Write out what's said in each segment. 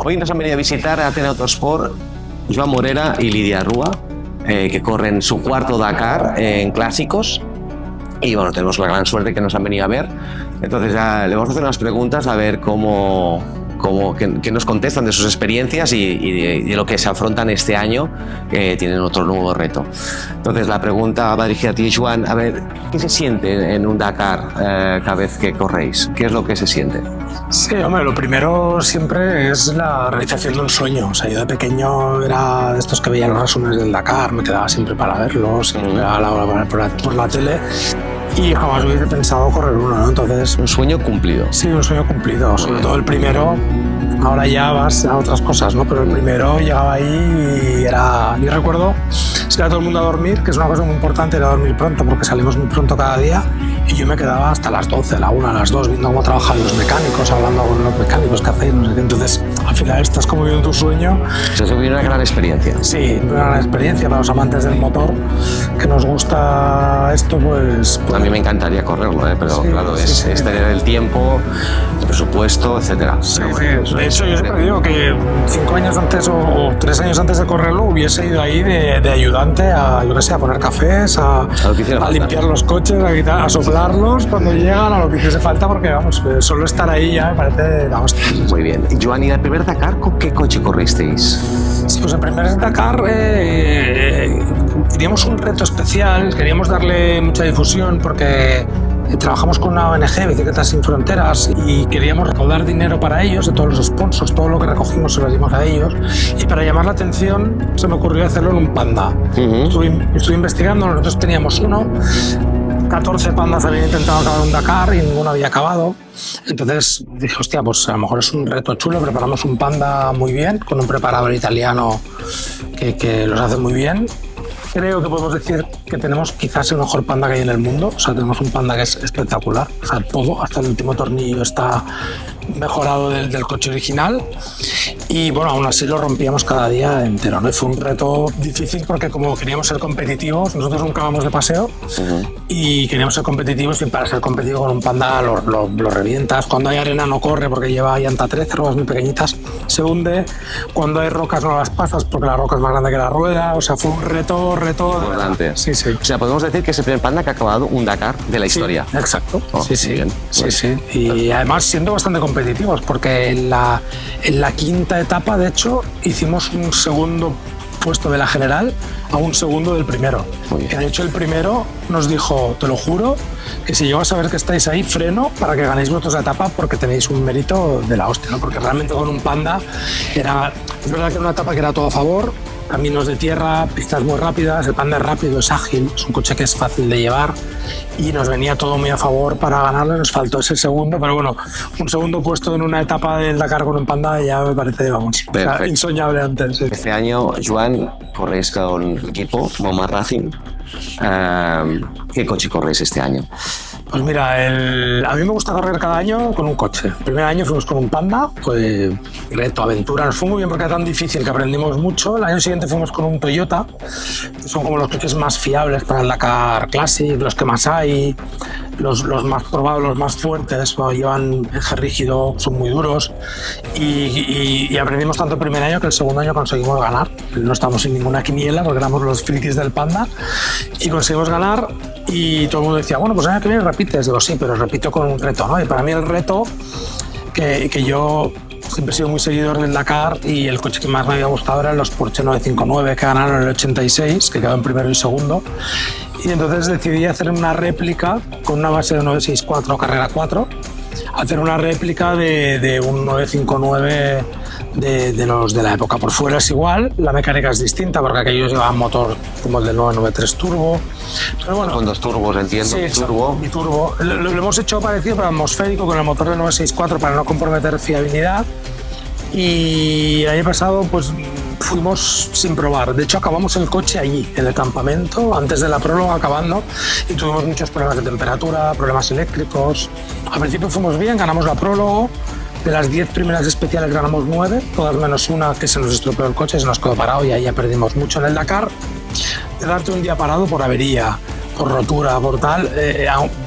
Hoy nos han venido a visitar a Athena Autosport Joan Morera y Lidia Rúa, que corren su cuarto Dakar en clásicos. Y bueno, tenemos la gran suerte que nos han venido a ver. Entonces ya le vamos a hacer unas preguntas a ver que nos contestan de sus experiencias y de lo que se afrontan este año, que tienen otro nuevo reto. Entonces la pregunta va dirigida a ti, Joan. A ver, ¿qué se siente en un Dakar cada vez que corréis? ¿Qué es lo que se siente? Sí, hombre, lo primero siempre es la realización de un sueño. O sea, yo de pequeño era de estos que veía los resúmenes del Dakar, me quedaba siempre para verlos, siempre a la hora por la tele. Y jamás hubiese pensado correr uno, ¿no? Entonces, un sueño cumplido. Sí, un sueño cumplido. Sobre todo el primero, ahora ya vas a otras cosas, ¿no? Pero el primero llegaba ahí y era... Yo recuerdo, se iba todo el mundo a dormir, que es una cosa muy importante, era dormir pronto, porque salimos muy pronto cada día, y yo me quedaba hasta las 12, la 1, las 2, viendo cómo trabajan los mecánicos, hablando con los mecánicos que hacéis, no sé qué. Entonces, al final estás como viendo tu sueño. Eso es una gran experiencia. Sí, una gran experiencia para los amantes del motor, que nos gusta esto, pues... A mí me encantaría correrlo, pero sí, claro, es tener el tiempo, el presupuesto, etcétera. Sí, sí. De hecho, yo siempre digo que 5 años antes o 3 años antes de correrlo hubiese ido ahí de ayudante a, yo qué sé, a poner cafés, a limpiar los coches, a soplarlos cuando llegan, a lo que hiciese falta, porque vamos, solo estar ahí ya me parece la hostia. Muy bien. Joan, ¿y el primer Dakar con qué coche corristeis? Sí, pues el primer Dakar teníamos un reto especial, queríamos darle mucha difusión porque trabajamos con una ONG, Bicicletas Sin Fronteras, y queríamos recaudar dinero para ellos, de todos los sponsors, todo lo que recogimos se lo dimos a ellos, y para llamar la atención se me ocurrió hacerlo en un Panda. Estuve investigando, nosotros teníamos uno, 14 pandas habían intentado acabar un Dakar y ninguno había acabado. Entonces dije, hostia, pues a lo mejor es un reto chulo, preparamos un Panda muy bien, con un preparador italiano que los hace muy bien. Creo que podemos decir que tenemos quizás el mejor Panda que hay en el mundo. O sea, tenemos un Panda que es espectacular. O sea, todo, hasta el último tornillo está mejorado del coche original. Y bueno, aún así lo rompíamos cada día entero, ¿no? Y fue un reto difícil porque como queríamos ser competitivos, nosotros nunca vamos de paseo y queríamos ser competitivos, y para ser competitivo con un Panda lo revientas. Cuando hay arena no corre porque lleva llanta 13, ruedas muy pequeñitas, se hunde. Cuando hay rocas no las pasas porque la roca es más grande que la rueda. O sea, fue un reto importante. Sí, sí. O sea, podemos decir que es el primer Panda que ha acabado un Dakar de la historia. Exacto. Sí. Bien. Sí. Y además siendo bastante competitivos, porque en la quinta etapa, de hecho, hicimos un segundo puesto de la general a un segundo del primero. Que de hecho el primero nos dijo, te lo juro, que si llego a saber que estáis ahí, freno para que ganéis vosotros la etapa porque tenéis un mérito de la hostia, ¿no? Porque realmente con un Panda es verdad que era una etapa que era todo a favor, caminos de tierra, pistas muy rápidas, el Panda es rápido, es ágil, es un coche que es fácil de llevar y nos venía todo muy a favor para ganarle. Nos faltó ese segundo, pero bueno, un segundo puesto en una etapa del Dakar con un Panda ya me parece, vamos, o sea, insoñable antes. Sí. Este año, Joan, corréis con el equipo Moma Racing. ¿Qué coche corréis este año? Pues mira, a mí me gusta correr cada año con un coche. El primer año fuimos con un Panda, pues reto, aventura. Nos fue muy bien porque era tan difícil que aprendimos mucho. El año siguiente fuimos con un Toyota. Son como los coches más fiables para el Dakar Classic, los que más hay, los más probados, los más fuertes. Llevan eje rígido, son muy duros. Y aprendimos tanto el primer año que el segundo año conseguimos ganar. No estábamos sin ninguna quiniela porque éramos los frikis del Panda. Y conseguimos ganar. Y todo el mundo decía, bueno, pues el año que viene repites. Digo, sí, pero repito con un reto, ¿no? Y para mí el reto, que yo siempre he sido muy seguidor del Dakar, y el coche que más me había gustado eran los Porsche 959 que ganaron en el 86, que quedó en primero y segundo. Y entonces decidí hacer una réplica con una base de 964 carrera 4, hacer una réplica de un 959 de los de la época. Por fuera es igual, la mecánica es distinta porque aquellos llevaban motor como el del 993 turbo. Pero bueno, con 2 turbos, entiendo. Sí, turbo. Lo hemos hecho parecido pero atmosférico con el motor del 964 para no comprometer fiabilidad. Y el año pasado pues fuimos sin probar. De hecho acabamos el coche allí, en el campamento, antes de la próloga acabando, y tuvimos muchos problemas de temperatura, problemas eléctricos. Al principio fuimos bien, ganamos la próloga. De las 10 primeras especiales ganamos 9, todas menos una que se nos estropeó el coche, se nos quedó parado y ahí ya perdimos mucho en el Dakar. De darte un día parado por avería, por rotura, por tal,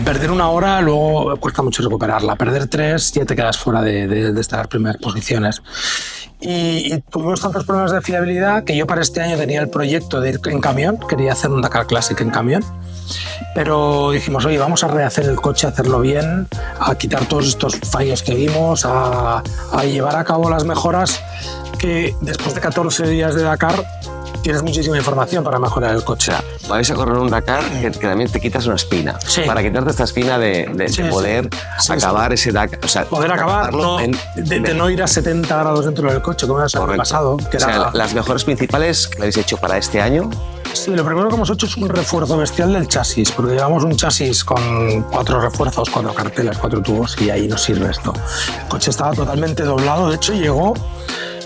perder 1 hora luego cuesta mucho recuperarla. Perder 3 ya te quedas fuera de estas primeras posiciones. Y tuvimos tantos problemas de fiabilidad que yo para este año tenía el proyecto de ir en camión, quería hacer un Dakar Classic en camión, pero dijimos, oye, vamos a rehacer el coche, a hacerlo bien, a quitar todos estos fallos que vimos, a llevar a cabo las mejoras que después de 14 días de Dakar tienes muchísima información para mejorar el coche. O sea, vais a correr un Dakar que también te quitas una espina. Sí. Para quitarte esta espina de poder acabar ese Dakar. O sea, poder acabar, de no ir a 70 grados dentro del coche, como es el año pasado. Que era... O sea, las mejoras principales que habéis hecho para este año. Sí, lo primero que hemos hecho es un refuerzo bestial del chasis, porque llevamos un chasis con 4 refuerzos, 4 cartelas, 4 tubos, y ahí nos sirve esto. El coche estaba totalmente doblado, de hecho llegó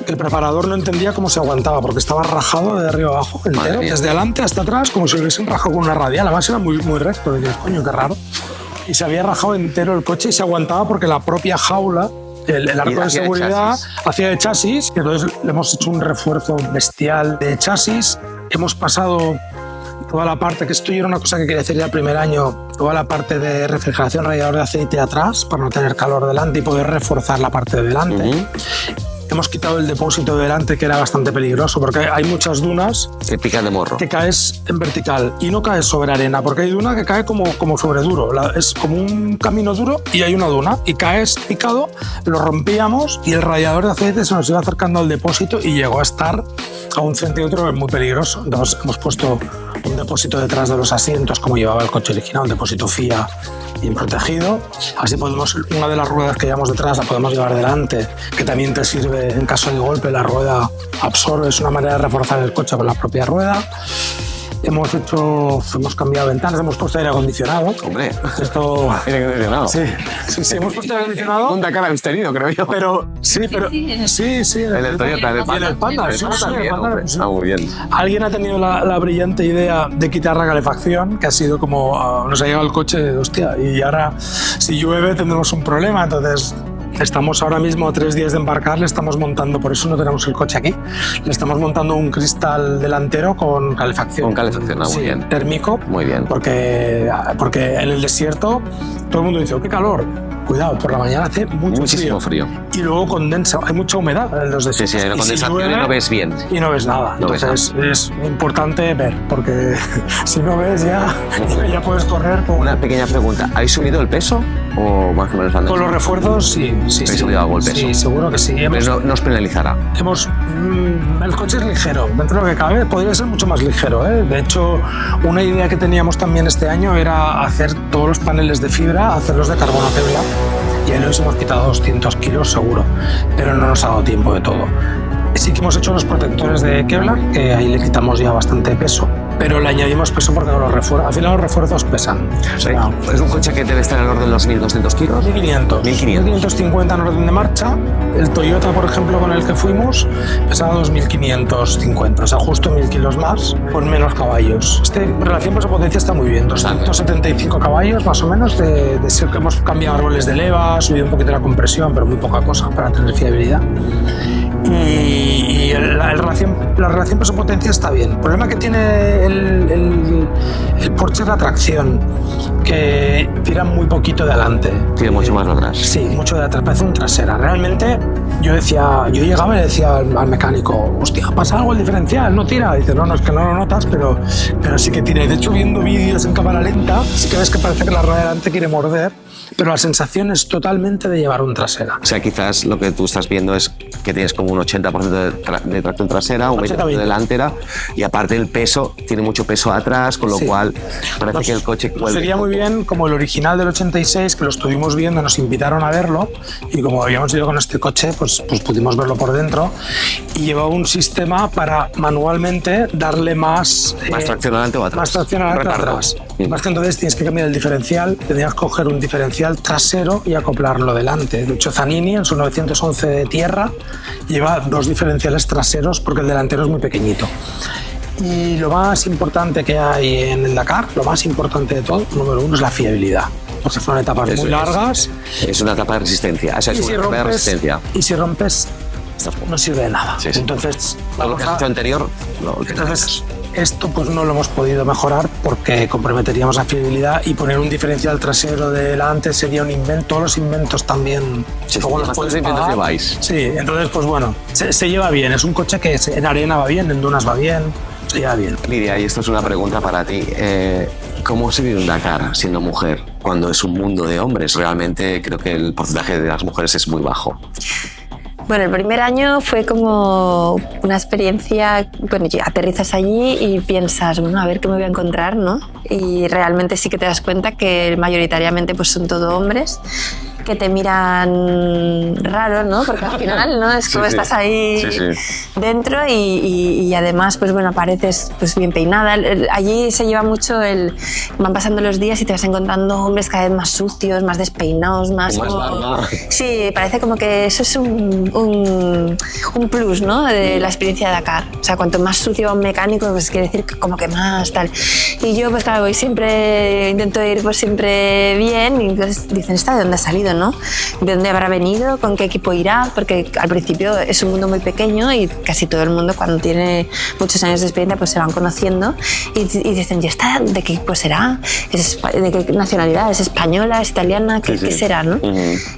que el preparador no entendía cómo se aguantaba, porque estaba rajado de arriba abajo, entero, desde adelante hasta atrás, como si lo hubiesen rajado con una radial. Además era muy recto, y dices, coño, qué raro. Y se había rajado entero el coche y se aguantaba porque la propia jaula, el arco de seguridad, hacía de chasis, y entonces le hemos hecho un refuerzo bestial de chasis. Hemos pasado toda la parte, que esto era una cosa que quería hacer ya el primer año, toda la parte de refrigeración, radiador de aceite atrás para no tener calor delante y poder reforzar la parte de delante. Hemos quitado el depósito de delante, que era bastante peligroso, porque hay muchas dunas que pican de morro, que caes en vertical y no caes sobre arena, porque hay duna que cae como sobre duro. Es como un camino duro y hay una duna y caes picado, lo rompíamos y el radiador de aceite se nos iba acercando al depósito y llegó a estar a 1 centímetro, que es muy peligroso. Entonces hemos puesto un depósito detrás de los asientos, como llevaba el coche original, un depósito FIA bien protegido. Así podemos, una de las ruedas que llevamos detrás la podemos llevar delante, que también te sirve en caso de golpe. La rueda absorbe, es una manera de reforzar el coche con la propia rueda. Hemos cambiado ventanas, hemos puesto aire acondicionado. Hombre, esto... aire acondicionado. Sí, hemos puesto aire acondicionado. Un Dakar habéis tenido, creo yo. Pero sí. En el Toyota, en el Panda. Sí. Muy bien. Alguien ha tenido la brillante idea de quitar la calefacción, que ha sido como, nos ha llegado el coche, hostia, y ahora si llueve tendremos un problema, entonces... Estamos ahora mismo a 3 días de embarcar, le estamos montando, por eso no tenemos el coche aquí, le estamos montando un cristal delantero con calefacción. Con calefacción, muy bien. Térmico. Muy bien. Porque en el desierto todo el mundo dice, oh, qué calor. Cuidado, por la mañana hace muchísimo frío. Y luego condensa, hay mucha humedad en los desiertos. Sí, hay una condensación y no ves bien. Y no ves nada. Entonces es importante ver, porque si no ves ya puedes correr. Una pequeña pregunta, ¿habéis subido el peso o más o menos? Con los refuerzos sí. ¿Habéis subido algo el peso? Sí, seguro que sí. Pero no os penalizará. El coche es ligero, dentro de lo que cabe podría ser mucho más ligero, ¿eh? De hecho, una idea que teníamos también este año era hacer todos los paneles de fibra, hacerlos de carbono Kevlar, y ahí nos hemos quitado 200 kilos seguro, pero no nos ha dado tiempo de todo. Sí que hemos hecho los protectores de Kevlar, que ahí le quitamos ya bastante peso, pero le añadimos peso porque al final los refuerzos pesan. Sí. Es un coche que debe estar en el orden de los 1.200 kilos. 1.550 en orden de marcha. El Toyota, por ejemplo, con el que fuimos, pesaba 2.550, o sea, justo 1.000 kilos más, con menos caballos. Relación peso-potencia está muy bien, 275 caballos más o menos, de ser que hemos cambiado árboles de leva, subido un poquito la compresión, pero muy poca cosa para tener fiabilidad. Y la relación peso-potencia está bien. El problema que tiene el Porsche es la tracción, que tira muy poquito de adelante. Tiene mucho más de atrás. Sí, mucho de atrás, parece un trasera. Realmente yo llegaba y le decía al mecánico, hostia, ¿pasa algo el diferencial? ¿No tira? Dice, no, es que no lo notas, pero sí que tira. Y de hecho, viendo vídeos en cámara lenta, sí que ves que parece que la rueda de delante quiere morder, pero la sensación es totalmente de llevar un trasera. O sea, quizás lo que tú estás viendo es que tienes como un 80% de tracción trasera, un 20% delantera, y aparte el peso, tiene mucho peso atrás, con lo cual parece que el coche... Sería muy bien como el original del 86, que lo estuvimos viendo, nos invitaron a verlo, y como habíamos ido con este coche, pues pudimos verlo por dentro, y llevaba un sistema para manualmente darle más tracción adelante o atrás. Más tracción adelante o atrás. Más que entonces tienes que cambiar el diferencial, tendrías que coger un diferencial trasero y acoplarlo delante. De hecho, Zanini en su 911 de tierra lleva 2 diferenciales traseros porque el delantero es muy pequeñito. Y lo más importante que hay en el Dakar, lo más importante de todo, número 1, es la fiabilidad. Porque son etapas muy largas. Es una etapa de resistencia. Esa es una etapa de resistencia. Y si rompes, no sirve de nada. Sí. Entonces, lo que has hecho anterior, esto pues no lo hemos podido mejorar porque comprometeríamos la fiabilidad y poner un diferencial trasero delante sería un invento. Todos los inventos también. Sí, luego los puedes pagar. Lleváis. Sí, entonces pues bueno, se lleva bien. Es un coche que en arena va bien, en dunas va bien, se lleva bien. Lidia, y esto es una pregunta para ti. ¿Cómo se vive un Dakar siendo mujer cuando es un mundo de hombres? Realmente creo que el porcentaje de las mujeres es muy bajo. Bueno, el primer año fue como una experiencia, bueno, aterrizas allí y piensas, bueno, a ver qué me voy a encontrar, ¿no? Y realmente sí que te das cuenta que mayoritariamente pues son todo hombres que te miran raro, ¿no? Porque al final, ¿no? Es como estás ahí dentro y además, pues bueno, apareces pues bien peinada. Allí se lleva mucho van pasando los días y te vas encontrando hombres cada vez más sucios, más despeinados, más como... Sí, parece como que eso es un plus, ¿no? De la experiencia de Dakar. O sea, cuanto más sucio va un mecánico, pues quiere decir que como que más tal. Y yo, pues claro, intento ir pues siempre bien y entonces dicen, ¿esta de dónde ha salido, no? ¿De dónde habrá venido? ¿Con qué equipo irá? Porque al principio es un mundo muy pequeño y casi todo el mundo cuando tiene muchos años de experiencia pues se van conociendo y dicen, ¿y esta de qué equipo será? ¿De qué nacionalidad? ¿Es española? ¿Es italiana? ¿Qué será? ¿No?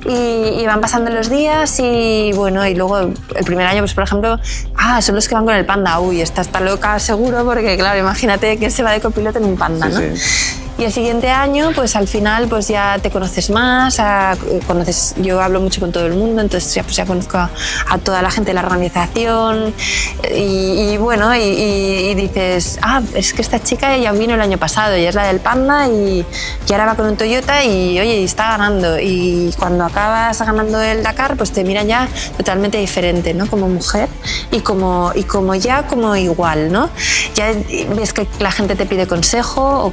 Y van pasando los días y bueno, y luego el primer año pues por ejemplo, son los que van con el Panda. Uy, esta está loca seguro porque claro, imagínate quién se va de copiloto en un Panda, ¿no? Y el siguiente año, pues al final pues ya te conoces más, yo hablo mucho con todo el mundo, entonces ya conozco a toda la gente de la organización y bueno, y dices, es que esta chica ya vino el año pasado, ella es la del Panda y ahora va con un Toyota y oye, y está ganando. Y cuando acabas ganando el Dakar, pues te miran ya totalmente diferente, ¿no? Como mujer y como igual, ¿no? Ya ves que la gente te pide consejo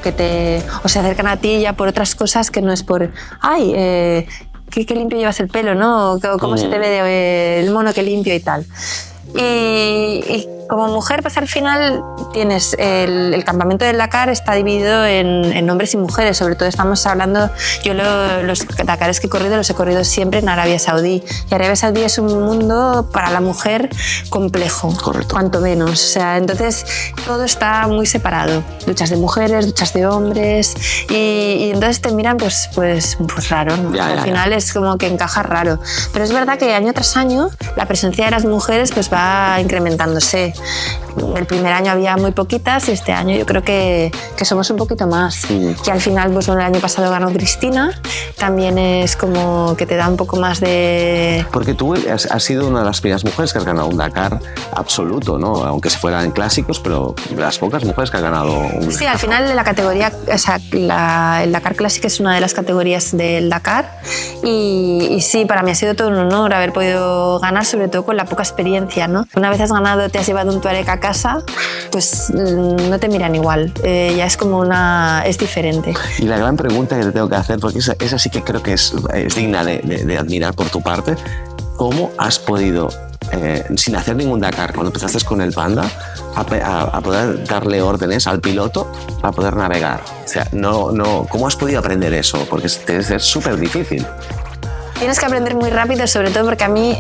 o se acercan a ti ya por otras cosas que no es por qué limpio llevas el pelo, ¿no? Cómo se te ve el mono que limpio y tal. Y como mujer, pues al final tienes el campamento del Dakar está dividido en hombres y mujeres. Sobre todo estamos hablando, yo los Dakares que he corrido los he corrido siempre en Arabia Saudí. Y Arabia Saudí es un mundo para la mujer complejo, correcto, cuanto menos. O sea, entonces todo está muy separado. Duchas de mujeres, duchas de hombres y entonces te miran pues raro, ¿no? Al final es como que encaja raro. Pero es verdad que año tras año la presencia de las mujeres pues va incrementándose. El primer año había muy poquitas y este año yo creo que somos un poquito más. Que al final, pues bueno, el año pasado ganó Cristina, también es como que te da un poco más de... Porque tú has sido una de las primeras mujeres que has ganado un Dakar absoluto, ¿no? Aunque se fuera en clásicos, pero de las pocas mujeres que han ganado un Dakar. Sí, al final la categoría, o sea, el Dakar Clásico es una de las categorías del Dakar y sí, para mí ha sido todo un honor haber podido ganar, sobre todo con la poca experiencia, ¿no? Una vez has ganado, te has llevado un Touareg a casa, pues no te miran igual, ya es como es diferente. Y la gran pregunta que te tengo que hacer, porque esa sí que creo que es digna de admirar por tu parte, ¿cómo has podido, sin hacer ningún Dakar, cuando empezaste con el Panda, a poder darle órdenes al piloto para poder navegar? O sea, ¿cómo has podido aprender eso? Porque debe ser súper difícil. Tienes que aprender muy rápido, sobre todo porque a mí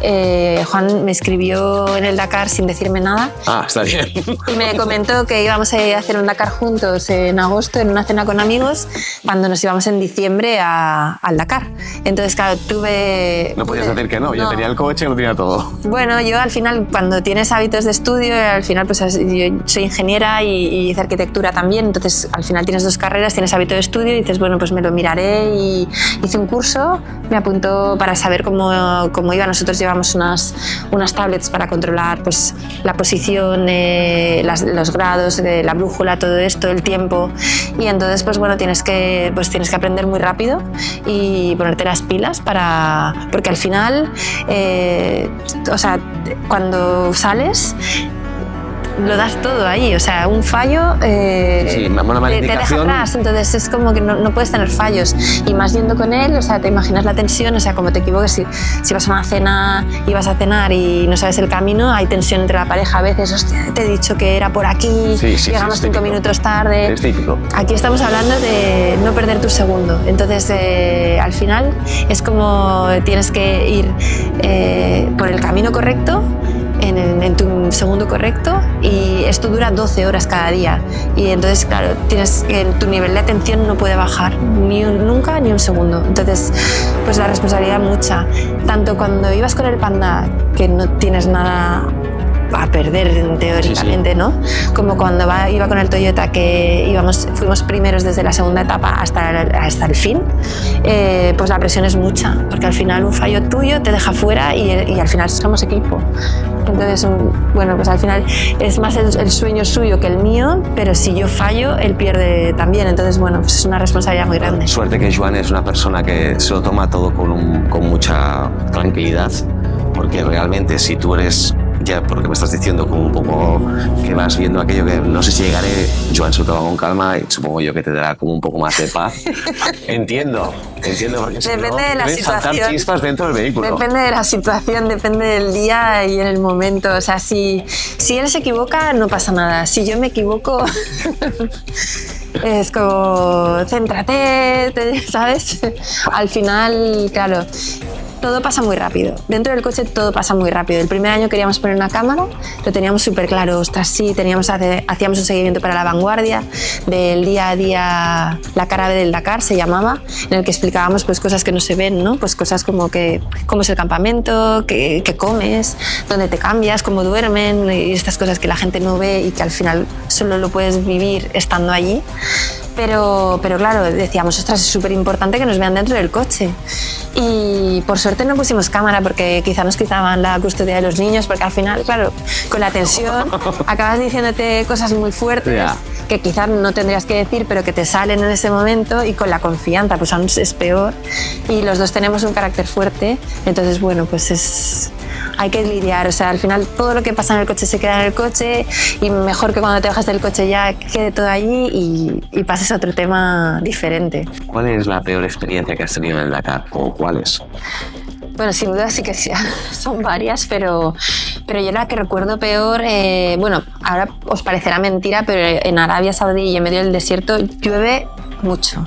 Juan me escribió en el Dakar sin decirme nada. Está bien. Y me comentó que íbamos a hacer un Dakar juntos en agosto en una cena con amigos cuando nos íbamos en diciembre al Dakar. Entonces, claro, No podías decir que no, yo tenía el coche y lo tenía todo. Bueno, yo al final, cuando tienes hábitos de estudio, al final pues yo soy ingeniera y hice arquitectura también, entonces al final tienes dos carreras, tienes hábito de estudio y dices, bueno, pues me lo miraré y hice un curso, me apuntó para saber cómo iba. Nosotros llevamos unas tablets para controlar pues, la posición, los grados de la brújula, todo esto, el tiempo. Y entonces, pues bueno, tienes que aprender muy rápido y ponerte las pilas porque al final, o sea, cuando sales, lo das todo ahí, o sea, un fallo te deja atrás, entonces es como que no puedes tener fallos, y más yendo con él, o sea, te imaginas la tensión, o sea, como te equivoques, si vas a una cena y vas a cenar y no sabes el camino, hay tensión entre la pareja a veces, hostia, te he dicho que era por aquí, llegamos 5 minutos tarde. Es típico. Aquí estamos hablando de no perder tu segundo, entonces al final es como tienes que ir por el camino correcto, en tu segundo correcto, y esto dura 12 horas cada día. Y entonces, claro, tu nivel de atención no puede bajar nunca ni un segundo. Entonces, pues la responsabilidad mucha. Tanto cuando ibas con el Panda, que no tienes nada a perder teóricamente, ¿no? Como cuando iba con el Toyota, que fuimos primeros desde la segunda etapa hasta el fin, pues la presión es mucha, porque al final un fallo tuyo te deja fuera y al final somos equipo. Entonces, bueno, pues al final es más el sueño suyo que el mío, pero si yo fallo, él pierde también. Entonces, bueno, pues es una responsabilidad muy grande. Suerte que Joan es una persona que se lo toma todo con mucha tranquilidad, porque realmente si tú eres, ya porque me estás diciendo como un poco que vas viendo aquello que no sé si llegaré, Joan se lo toma con calma y supongo yo que te dará como un poco más de paz. Entiendo porque depende si no, de la ves saltar situación, chispas dentro del vehículo. depende de la situación, depende del día y en el momento. O sea, si él se equivoca no pasa nada, si yo me equivoco es como céntrate, ¿sabes? Al final, claro, todo pasa muy rápido. Dentro del coche todo pasa muy rápido. El primer año queríamos poner una cámara, lo teníamos súper claro. Ostras, sí, hacíamos un seguimiento para la vanguardia del día a día, la cara B del Dakar se llamaba, en el que explicábamos pues cosas que no se ven, ¿no? Pues cosas como cómo es el campamento, qué comes, dónde te cambias, cómo duermen y estas cosas que la gente no ve y que al final solo lo puedes vivir estando allí. Pero claro, decíamos, ostras, es súper importante que nos vean dentro del coche. Y por suerte no pusimos cámara porque quizá nos quitaban la custodia de los niños, porque al final, claro, con la tensión acabas diciéndote cosas muy fuertes que quizás no tendrías que decir, pero que te salen en ese momento, y con la confianza pues aún es peor. Y los dos tenemos un carácter fuerte, entonces bueno, pues hay que lidiar, o sea, al final todo lo que pasa en el coche se queda en el coche, y mejor que cuando te bajas del coche ya quede todo allí y pases a otro tema diferente. ¿Cuál es la peor experiencia que has tenido en el Dakar? ¿O cuáles? Bueno, sin duda sí que son varias, pero yo la que recuerdo peor, bueno, ahora os parecerá mentira, pero en Arabia Saudí y en medio del desierto llueve mucho.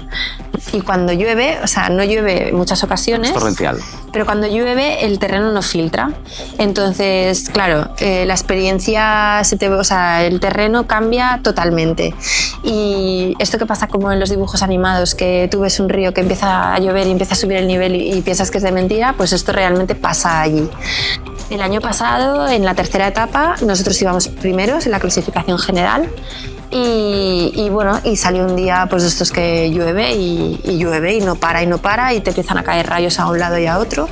Y cuando llueve, o sea, no llueve en muchas ocasiones, es torrencial, pero cuando llueve el terreno no filtra. Entonces, claro, la experiencia, o sea, el terreno cambia totalmente. Y esto que pasa como en los dibujos animados, que tú ves un río que empieza a llover y empieza a subir el nivel y piensas que es de mentira, pues esto realmente pasa allí. El año pasado, en la tercera etapa, nosotros íbamos primeros en la clasificación general. Y bueno, y salió un día pues de estos que llueve y llueve y no para y te empiezan a caer rayos a un lado y a otro.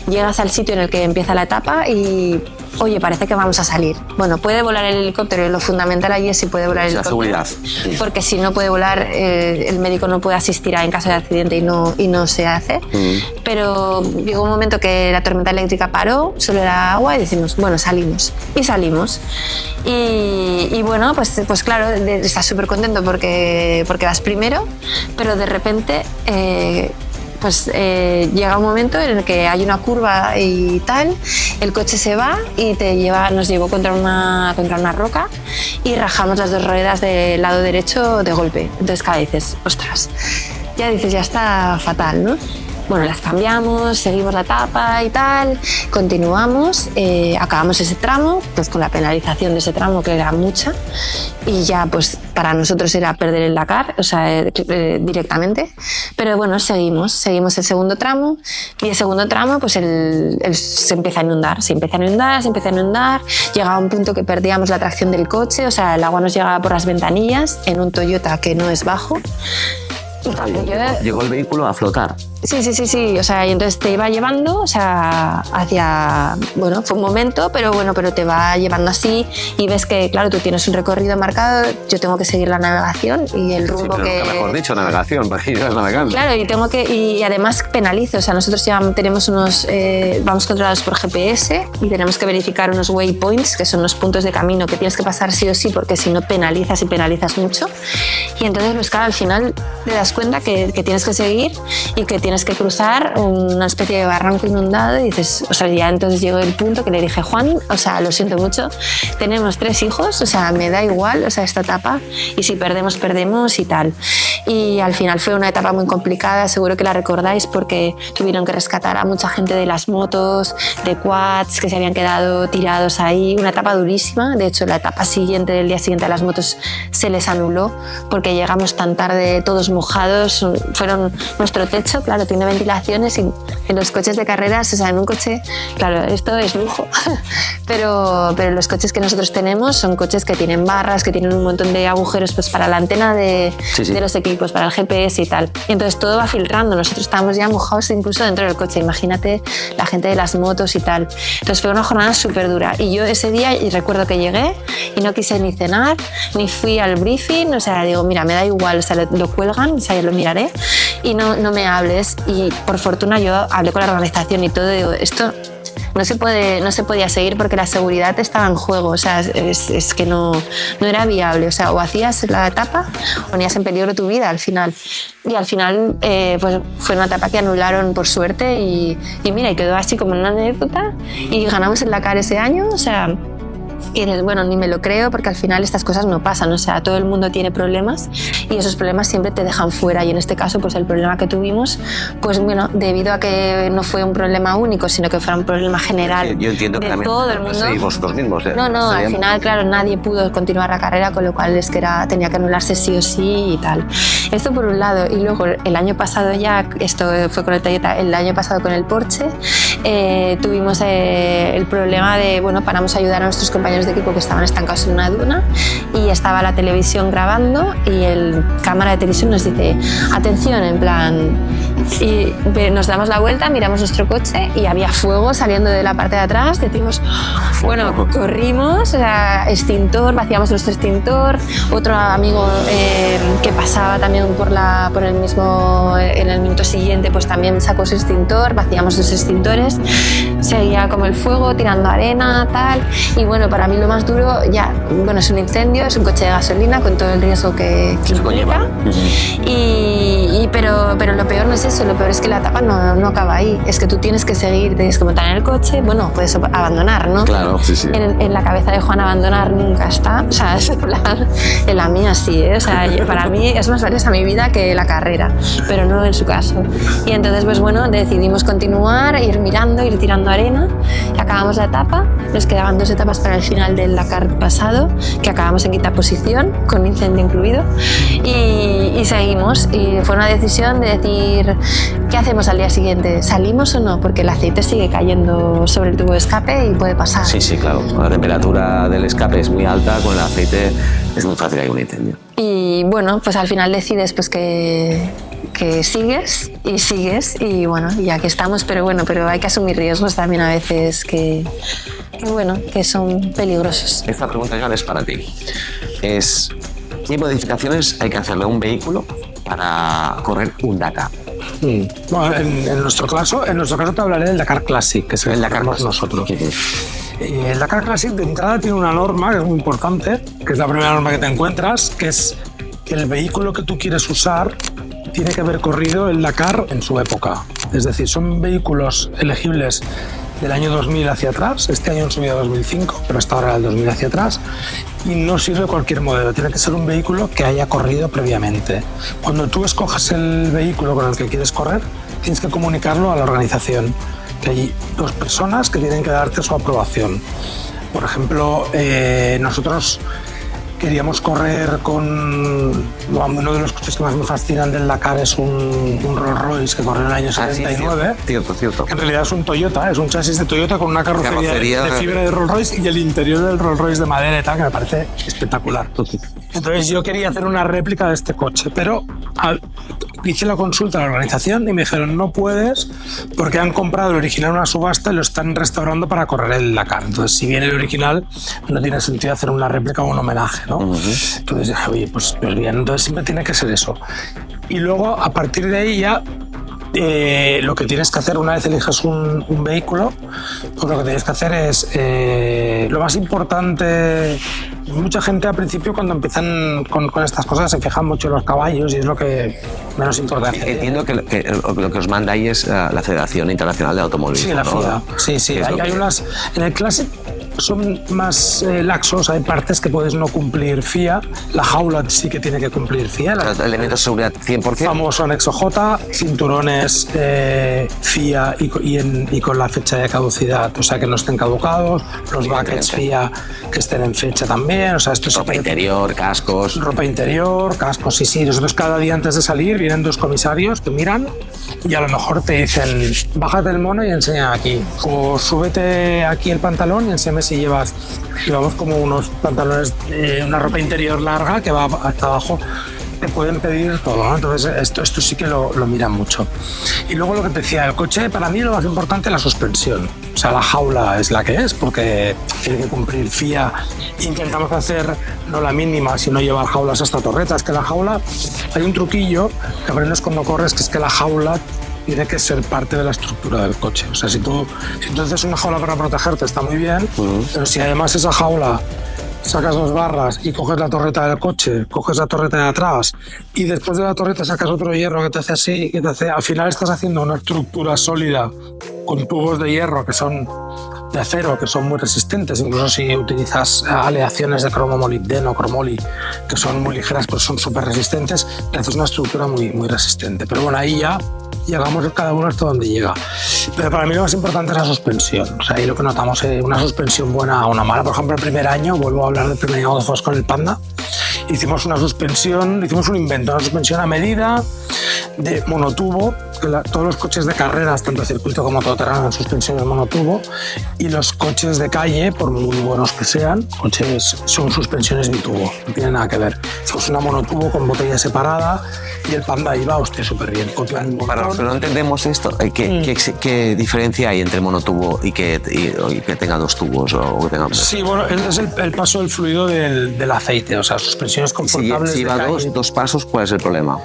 Llegas al sitio en el que empieza la etapa y oye, parece que vamos a salir. Bueno, puede volar el helicóptero y lo fundamental allí es si puede volar el helicóptero. La seguridad. Porque si no puede volar, el médico no puede asistir en caso de accidente y no se hace. Pero llegó un momento que la tormenta eléctrica paró, solo era agua y decimos, bueno, salimos. Y salimos. Y bueno, pues claro, estás súper contento porque vas primero, pero de repente llega un momento en el que hay una curva y tal, el coche se va y nos llevó contra una roca y rajamos las dos ruedas del lado derecho de golpe. Entonces, claro, dices, ostras, ya está fatal, ¿no? Bueno, las cambiamos, seguimos la etapa y tal, continuamos, acabamos ese tramo, pues con la penalización de ese tramo, que era mucha, y ya pues para nosotros era perder el Dakar, o sea, directamente. Pero bueno, seguimos el segundo tramo, y el segundo tramo pues se empieza a inundar, llegaba un punto que perdíamos la tracción del coche, o sea, el agua nos llegaba por las ventanillas en un Toyota que no es bajo. Llegó el vehículo a flotar. Sí, o sea, y entonces te iba llevando, o sea, bueno, fue un momento, pero te va llevando así y ves que, claro, tú tienes un recorrido marcado, yo tengo que seguir la navegación y el rumbo que... Mejor dicho, navegación, para ir navegando. Claro, y además penalizo, o sea, nosotros ya tenemos vamos controlados por GPS y tenemos que verificar unos waypoints, que son los puntos de camino que tienes que pasar sí o sí, porque si no penalizas mucho. Y entonces, pues claro, al final te das das cuenta que tienes que seguir y que tienes que cruzar una especie de barranco inundado y dices, o sea, ya entonces llegó el punto que le dije, Juan, o sea, lo siento mucho, tenemos 3 hijos, o sea, me da igual, o sea, esta etapa, y si perdemos, perdemos y tal. Y al final fue una etapa muy complicada, seguro que la recordáis porque tuvieron que rescatar a mucha gente de las motos, de quads que se habían quedado tirados ahí, una etapa durísima. De hecho, la etapa siguiente, del día siguiente a las motos, se les anuló porque llegamos tan tarde todos mojados. Fueron nuestro techo, claro, tiene ventilaciones, y en los coches de carreras, o sea, en un coche, claro, esto es lujo, pero los coches que nosotros tenemos son coches que tienen barras, que tienen un montón de agujeros pues para la antena de los equipos, para el GPS y tal. Y entonces todo va filtrando, nosotros estábamos ya mojados incluso dentro del coche, imagínate la gente de las motos y tal. Entonces fue una jornada súper dura, y yo ese día, y recuerdo que llegué y no quise ni cenar, ni fui al briefing, o sea, digo, mira, me da igual, o sea, lo cuelgan, o sea, yo lo miraré y no me hables. Y por fortuna yo hablé con la organización y todo, digo, esto no se podía seguir porque la seguridad estaba en juego, o sea, es que no era viable, o sea, o hacías la etapa o ponías en peligro tu vida al final. Y al final pues fue una etapa que anularon por suerte y mira, y quedó así como una anécdota, y ganamos el Dakar ese año, o sea. Y bueno, ni me lo creo porque al final estas cosas no pasan, o sea, todo el mundo tiene problemas y esos problemas siempre te dejan fuera, y en este caso pues el problema que tuvimos, pues bueno, debido a que no fue un problema único, sino que fue un problema general. Yo entiendo que de todo el mundo. Sí, vosotros mismos. No, al final, claro, nadie pudo continuar la carrera, con lo cual es que tenía que anularse sí o sí y tal. Esto por un lado, y luego el año pasado ya, esto fue con el Toyota, el año pasado con el Porsche, tuvimos el problema de, bueno, paramos a ayudar a nuestros compañeros de equipo que estaban estancados en una duna, y estaba la televisión grabando y el cámara de televisión nos dice atención, en plan, y nos damos la vuelta, miramos nuestro coche y había fuego saliendo de la parte de atrás. Decimos, bueno, corrimos, o sea, extintor, vaciamos nuestro extintor. Otro amigo que pasaba también en el minuto siguiente, pues también sacó su extintor, vaciamos los extintores, seguía como el fuego tirando arena, tal. Y bueno, para mí lo más duro ya, bueno, es un incendio, es un coche de gasolina con todo el riesgo que implica. Pero lo peor no es eso, lo peor es que la etapa no acaba ahí, es que tú tienes que seguir, tienes que montar en el coche, bueno, puedes abandonar, ¿no? Claro, sí. En la cabeza de Juan abandonar nunca está, o sea, es en plan, en la mía sí, o sea, para mí es más valiosa mi vida que la carrera, pero no en su caso. Y entonces, pues bueno, decidimos continuar, ir mirando, ir tirando arena, y acabamos la etapa, nos quedaban 2 etapas para el final del Dakar pasado, que acabamos en quinta posición, con incendio incluido, y seguimos, y fue una decisión de decir, ¿qué hacemos al día siguiente? ¿Salimos o no? Porque el aceite sigue cayendo sobre el tubo de escape y puede pasar. Sí, claro. La temperatura del escape es muy alta, con el aceite es muy fácil que haya un incendio. Y bueno, pues al final decides pues que sigues y bueno, y aquí estamos, pero hay que asumir riesgos también a veces que son peligrosos. Esta pregunta, Joan, es para ti. ¿Qué modificaciones hay que hacerle a un vehículo para correr un Dakar? Bueno, en nuestro caso te hablaré del Dakar Classic, que es el Dakar más nosotros. El Dakar Classic de entrada tiene una norma que es muy importante, que es la primera norma que te encuentras, que es que el vehículo que tú quieres usar tiene que haber corrido el Dakar en su época. Es decir, son vehículos elegibles del año 2000 hacia atrás. Este año han subido a 2005, pero hasta ahora el 2000 hacia atrás. Y no sirve cualquier modelo, tiene que ser un vehículo que haya corrido previamente. Cuando tú escojas el vehículo con el que quieres correr, tienes que comunicarlo a la organización, que hay 2 personas que tienen que darte su aprobación. Por ejemplo, nosotros queríamos correr con uno de los coches que más me fascinan del Dakar, es un Rolls Royce que corrió en el año 79. Cierto. En realidad es un Toyota, es un chasis de Toyota con una carrocería de fibra de Rolls Royce y el interior del Rolls Royce de madera y tal, que me parece espectacular. Entonces yo quería hacer una réplica de este coche, pero hice la consulta a la organización y me dijeron no puedes porque han comprado el original en una subasta y lo están restaurando para correr el Dakar. Entonces si viene el original no tiene sentido hacer una réplica o un homenaje, ¿no? Entonces dije, oye, pues bien, entonces siempre tiene que ser eso. Y luego a partir de ahí ya lo que tienes que hacer una vez eliges un vehículo, pues lo que tienes que hacer es lo más importante. Mucha gente al principio cuando empiezan con estas cosas se fijan mucho en los caballos y es lo que menos importancia tiene. Entiendo que lo que os manda ahí es la Federación Internacional de Automovilismo. Sí, la FIA. ¿no? Sí. Hay unas, en el Classic son más laxos, hay partes que puedes no cumplir FIA, la jaula sí que tiene que cumplir FIA. O sea, elementos de seguridad 100%. Famoso anexo J, cinturones FIA y con la fecha de caducidad, o sea que no estén caducados, los buckets FIA que estén en fecha también, o sea, esto ropa interior, cascos. Ropa interior, cascos, sí. Nosotros cada día antes de salir vienen 2 comisarios que miran y a lo mejor te dicen bájate el mono y enseña aquí, o súbete aquí el pantalón y enséñame si llevamos como unos pantalones, una ropa interior larga que va hasta abajo. Te pueden pedir todo, ¿no? Entonces esto sí que lo miran mucho. Y luego lo que te decía, el coche, para mí lo más importante es la suspensión. O sea, la jaula es la que es, porque tiene que cumplir FIA. Intentamos hacer no la mínima, sino llevar jaulas hasta torretas, que la jaula, hay un truquillo que aprendes cuando corres, que es que la jaula tiene que ser parte de la estructura del coche. O sea, si tú haces una jaula para protegerte está muy bien, pero si además esa jaula sacas 2 barras y coges la torreta del coche, coges la torreta de atrás y después de la torreta sacas otro hierro que te hace así, al final estás haciendo una estructura sólida con tubos de hierro que son de acero, que son muy resistentes, incluso si utilizas aleaciones de cromo molibdeno, cromoli, que son muy ligeras pero son súper resistentes, te haces una estructura muy resistente. Pero bueno, ahí ya llegamos cada uno hasta donde llega. Pero para mí lo más importante es la suspensión. O sea, ahí lo que notamos es una suspensión buena o una mala. Por ejemplo, el primer año, vuelvo a hablar del primer año de juegos con el Panda, hicimos un invento, una suspensión a medida de monotubo, que todos los coches de carreras, tanto circuito como todoterreno, en suspensiones monotubo, y los coches de calle, por muy buenos que sean, son suspensiones bitubo, no tiene nada que ver. Hicimos una monotubo con botella separada y el Panda iba, súper bien. Para los que no entendemos esto, ¿qué diferencia hay entre monotubo y que tenga 2 tubos? O que tenga... Sí, bueno, es el paso del fluido del aceite, o sea, suspensiones confortables. Si va dos pasos, ¿cuál es el problema?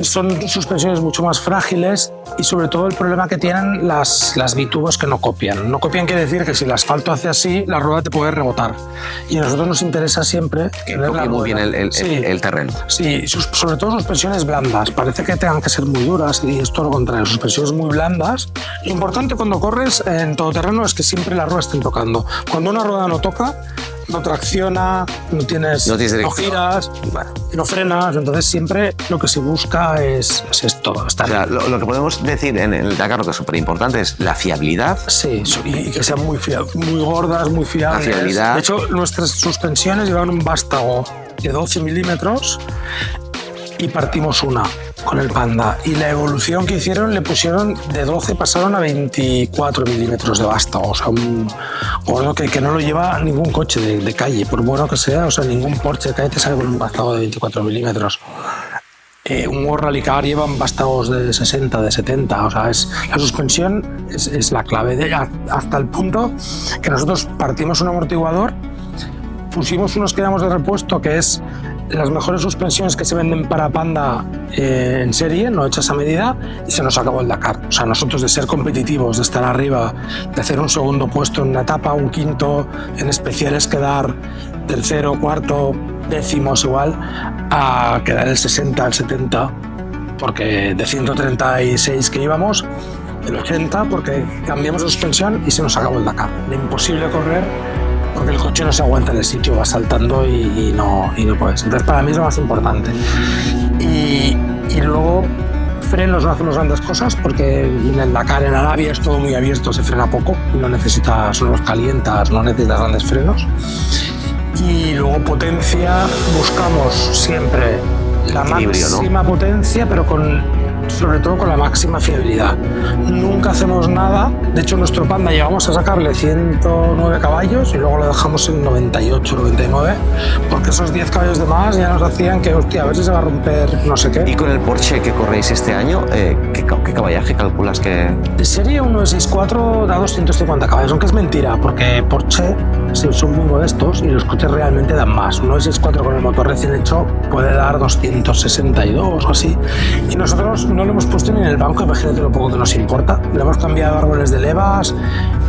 Son suspensiones mucho más frágiles y sobre todo el problema que tienen las bitubos que no copian. No copian quiere decir que si el asfalto hace así, la rueda te puede rebotar. Y a nosotros nos interesa siempre que copie muy bien el terreno. Sí, sobre todo suspensiones blandas. Parece que tengan que ser muy duras y es todo lo contrario. Suspensiones muy blandas. Lo importante cuando corres en todoterreno es que siempre las ruedas estén tocando. Cuando una rueda no toca, no tracciona, no giras, no frenas, entonces siempre lo que se busca es esto. O sea, lo que podemos decir en el Dakar, lo que es súper importante, es la fiabilidad. Sí, y que sean muy gordas, muy fiables. La fiabilidad. De hecho, nuestras suspensiones llevan un vástago de 12 milímetros y partimos una con el Panda. Y la evolución que hicieron, le pusieron de 12, pasaron a 24 milímetros de vástago. O sea, un gordo que no lo lleva ningún coche de calle, por bueno que sea. O sea, ningún Porsche de calle te sale con un vástago de 24 milímetros. Un World Rally Car llevan vástagos de 60, de 70. O sea, la suspensión es la clave. Hasta el punto que nosotros partimos un amortiguador, pusimos unos que damos de repuesto, que es las mejores suspensiones que se venden para Panda en serie, no hechas a medida, y se nos acabó el Dakar. O sea, nosotros de ser competitivos, de estar arriba, de hacer un segundo puesto en una etapa, un quinto, en especiales quedar tercero, cuarto, décimos igual, a quedar el 60, el 70, porque de 136 que íbamos, el 80, porque cambiamos de suspensión y se nos acabó el Dakar. Era imposible correr, porque el coche no se aguanta en el sitio, va saltando y no puedes. Entonces para mí es lo más importante. Y luego frenos no hacemos grandes cosas, porque en el Dakar, en Arabia, es todo muy abierto, se frena poco, no los calientas, no necesitas grandes frenos. Y luego potencia, buscamos siempre la máxima potencia, pero sobre todo con la máxima fiabilidad. Nunca hacemos nada. De hecho, nuestro Panda llegamos a sacarle 109 caballos y luego lo dejamos en 98, 99, porque esos 10 caballos de más ya nos hacían que, hostia, a ver si se va a romper no sé qué. ¿Y con el Porsche que corréis este año, qué caballaje calculas que...? De serie 1.64 da 250 caballos, aunque es mentira, porque Porsche son muy modestos y los coches realmente dan más. Un 964 con el motor recién hecho puede dar 262 o así. Y nosotros no lo hemos puesto ni en el banco, imagínate lo poco que nos importa. Le hemos cambiado árboles de levas,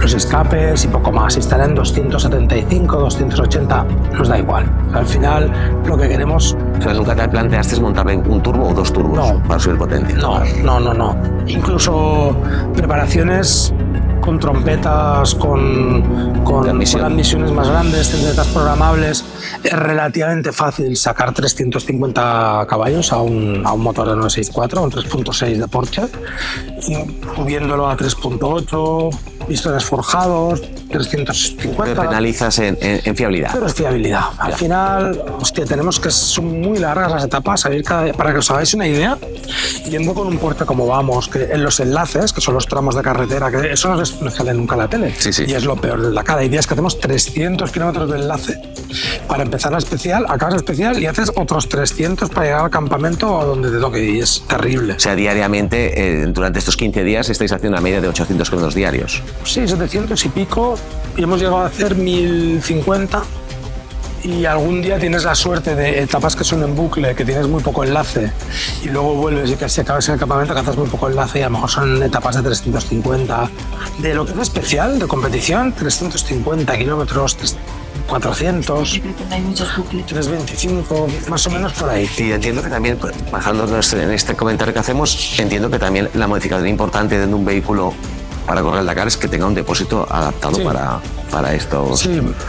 los escapes y poco más. Si están en 275, 280, nos da igual. Al final, lo que queremos... O sea, ¿nunca te planteaste montarle un turbo o dos turbos para subir potencia? No. Incluso preparaciones con trompetas, con admisiones más grandes, trompetas programables. Es relativamente fácil sacar 350 caballos a un motor de 964, un 3.6 de Porsche, y subiéndolo a 3.8, pistones forjados, 350. Pero penalizas en fiabilidad. Pero es fiabilidad. Al final, hostia, tenemos que son muy largas las etapas. Para que os hagáis una idea, yendo con un Porsche como vamos, que en los enlaces, que son los tramos de carretera, que eso no sale nunca en la tele. Sí. Y es lo peor de la cara. Hay días que hacemos 300 kilómetros de enlace para empezar la especial, acabas la especial y haces otros 300 para llegar al campamento o donde te toque. Y es terrible. O sea, diariamente, durante estos 15 días, estáis haciendo una media de 800 kilómetros diarios. Sí, 700 y pico. Y hemos llegado a hacer 1050. Y algún día tienes la suerte de etapas que son en bucle, que tienes muy poco enlace, y luego vuelves y casi acabas en el campamento que haces muy poco enlace, y a lo mejor son etapas de 350. De lo que es especial, de competición, 350 kilómetros, 400, 325, más o menos por ahí. Y entiendo que también, basándonos en este comentario que hacemos, entiendo que también la modificación importante de un vehículo para correr el Dakar es que tenga un depósito adaptado para estos...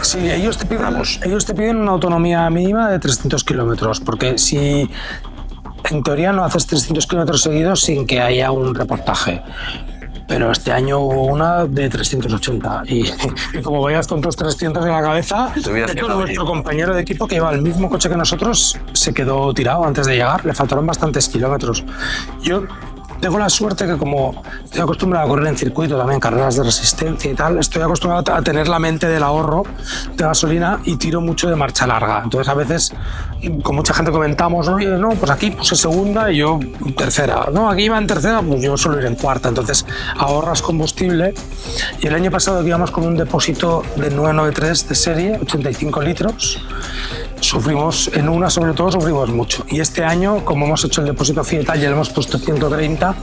Sí, ellos te piden una autonomía mínima de 300 kilómetros, porque si en teoría no haces 300 kilómetros seguidos sin que haya un reportaje. Pero este año hubo una de 380 y como vayas con tus 300 en la cabeza, nuestro compañero de equipo que lleva el mismo coche que nosotros se quedó tirado antes de llegar, le faltaron bastantes kilómetros. Yo tengo la suerte que como estoy acostumbrado a correr en circuito, también carreras de resistencia y tal, estoy acostumbrado a tener la mente del ahorro de gasolina y tiro mucho de marcha larga. Entonces a veces con mucha gente comentamos, oye, no, pues aquí puse segunda y yo tercera. No, aquí iba en tercera, pues yo suelo ir en cuarta. Entonces ahorras combustible. Y el año pasado que íbamos con un depósito de 993 de serie, 85 litros, sufrimos, en una sobre todo sufrimos mucho. Y este año, como hemos hecho el depósito Fieta, ya le hemos puesto 130,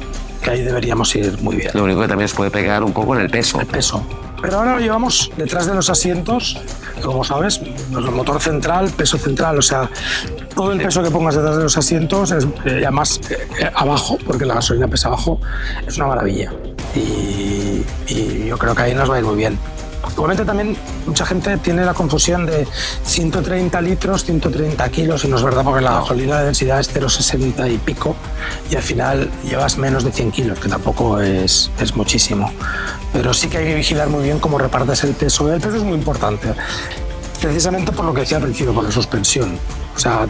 que ahí deberíamos ir muy bien. Lo único que también se puede pegar un poco en el peso. El peso. Pero ahora lo llevamos detrás de los asientos, que como sabes, el motor central, peso central, o sea, todo el peso que pongas detrás de los asientos, es, además abajo, porque la gasolina pesa abajo, es una maravilla. Y yo creo que ahí nos va a ir muy bien. Actualmente también mucha gente tiene la confusión de 130 litros, 130 kilos, y no es verdad porque la gasolina de densidad es 0,60 y pico y al final llevas menos de 100 kilos, que tampoco es muchísimo. Pero sí que hay que vigilar muy bien cómo repartes el peso. El peso es muy importante, precisamente por lo que decía al principio, por la suspensión. O sea,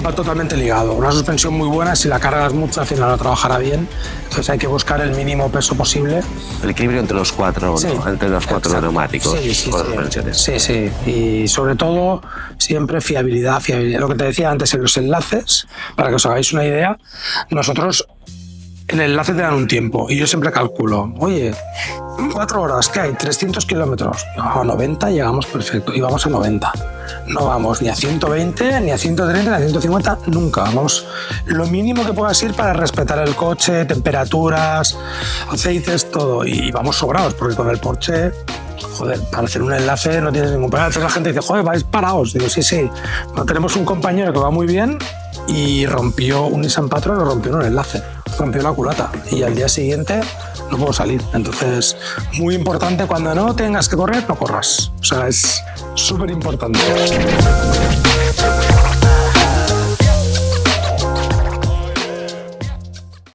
va totalmente ligado. Una suspensión muy buena, si la cargas mucho, al final no trabajará bien. Entonces hay que buscar el mínimo peso posible. El equilibrio entre los cuatro, sí, ¿no? Entre los cuatro neumáticos con las suspensiones. Sí. Y sobre todo, siempre fiabilidad. Lo que te decía antes en los enlaces, para que os hagáis una idea, nosotros en el enlace te dan un tiempo y yo siempre calculo, oye, 4 horas, ¿qué hay? 300 kilómetros. A 90 llegamos perfecto y vamos a 90. No vamos ni a 120, ni a 130, ni a 150, nunca. Vamos lo mínimo que puedas ir para respetar el coche, temperaturas, aceites, todo. Y vamos sobrados, porque con el Porsche, joder, para hacer un enlace no tienes ningún problema. Entonces la gente dice, joder, vais parados. Digo, sí. No, tenemos un compañero que va muy bien y rompió un Nissan Patrol, lo rompió en un enlace. Rompió la culata y al día siguiente no puedo salir. Entonces, muy importante, cuando no tengas que correr, no corras. O sea, es súper importante.